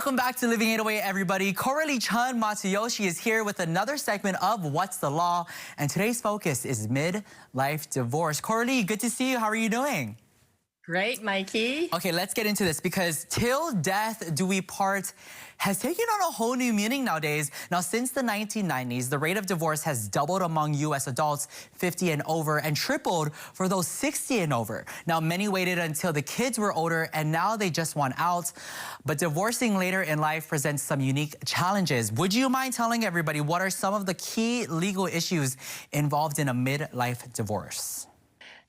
Welcome back to Living 808, everybody. Coralie Chun Matayoshi is here with another segment of What's the Law? And today's focus is midlife divorce. Coralie, good to see you. How are you doing? Great, Mikey. Okay, let's get into this because till death do we part has taken on a whole new meaning nowadays. Now, since the 1990s, the rate of divorce has doubled among U.S. adults 50 and over and tripled for those 60 and over. Now, many waited until the kids were older and now they just want out. But divorcing later in life presents some unique challenges. Would you mind telling everybody what are some of the key legal issues involved in a midlife divorce?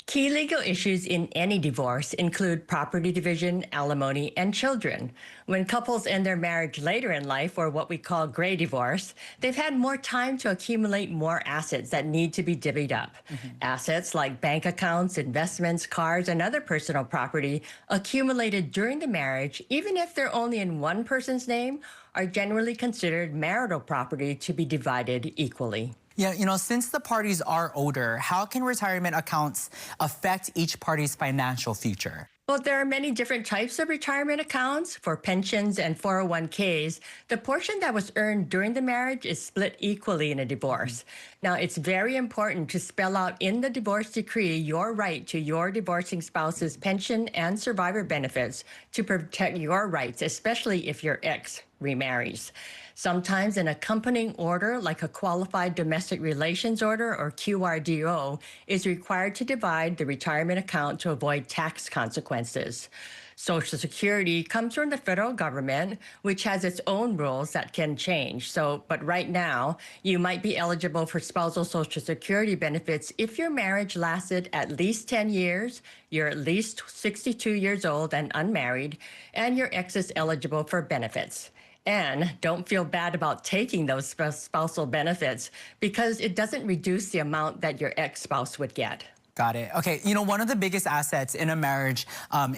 Key legal issues in any divorce include property division, alimony, and children. When couples end their marriage later in life, or what we call gray divorce, they've had more time to accumulate more assets that need to be divvied up. Assets like bank accounts, investments, cars, and other personal property accumulated during the marriage, even if they're only in one person's name, are generally considered marital property to be divided equally. Yeah, since the parties are older, how can retirement accounts affect each party's financial future? Well, there are many different types of retirement accounts. For pensions and 401ks, the portion that was earned during the marriage is split equally in a divorce. Now, it's very important to spell out in the divorce decree your right to your divorcing spouse's pension and survivor benefits to protect your rights, especially if your ex remarries. Sometimes an accompanying order, like a Qualified Domestic Relations Order or QRDO, is required to divide the retirement account to avoid tax consequences. Social Security comes from the federal government, which has its own rules that can change. But right now, you might be eligible for spousal Social Security benefits if your marriage lasted at least 10 years, you're at least 62 years old and unmarried, and your ex is eligible for benefits. And don't feel bad about taking those spousal benefits because it doesn't reduce the amount that your ex-spouse would get. Got it. Okay, one of the biggest assets in a marriage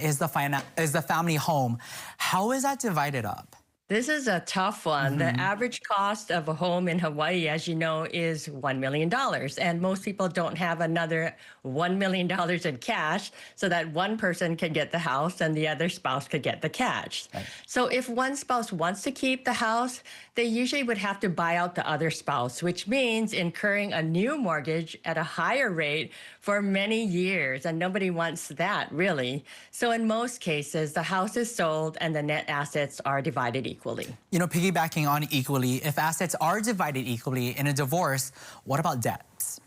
is the family home. How is that divided up? This is a tough one. The average cost of a home in Hawaii, as you know, is $1 million. And most people don't have another $1 million in cash so that one person can get the house and the other spouse could get the cash. Right. So if one spouse wants to keep the house, they usually would have to buy out the other spouse, which means incurring a new mortgage at a higher rate for many years. And nobody wants that, really. So in most cases, the house is sold and the net assets are divided equally. Piggybacking on equally, if assets are divided equally in a divorce, what about debts?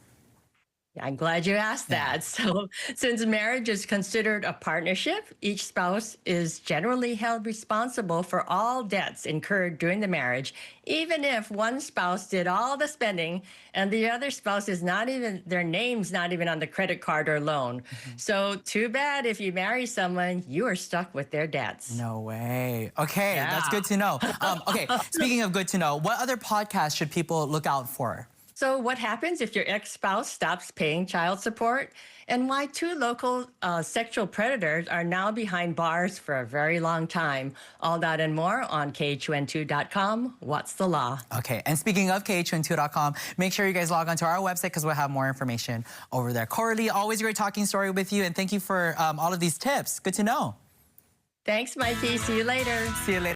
I'm glad you asked that. So since marriage is considered a partnership, each spouse is generally held responsible for all debts incurred during the marriage, even if one spouse did all the spending and the other spouse is their name's not even on the credit card or loan. So too bad if you marry someone, you are stuck with their debts. No way. Okay, That's good to know. Okay, speaking of good to know, what other podcasts should people look out for? So what happens if your ex-spouse stops paying child support, and why two local sexual predators are now behind bars for a very long time. All that and more on KHON2.com. What's the Law? Okay, and speaking of KHON2.com, make sure you guys log on to our website because we'll have more information over there. Coralie, always great talking story with you, and thank you for all of these tips. Good to know. Thanks, Mikey. See you later. See you later.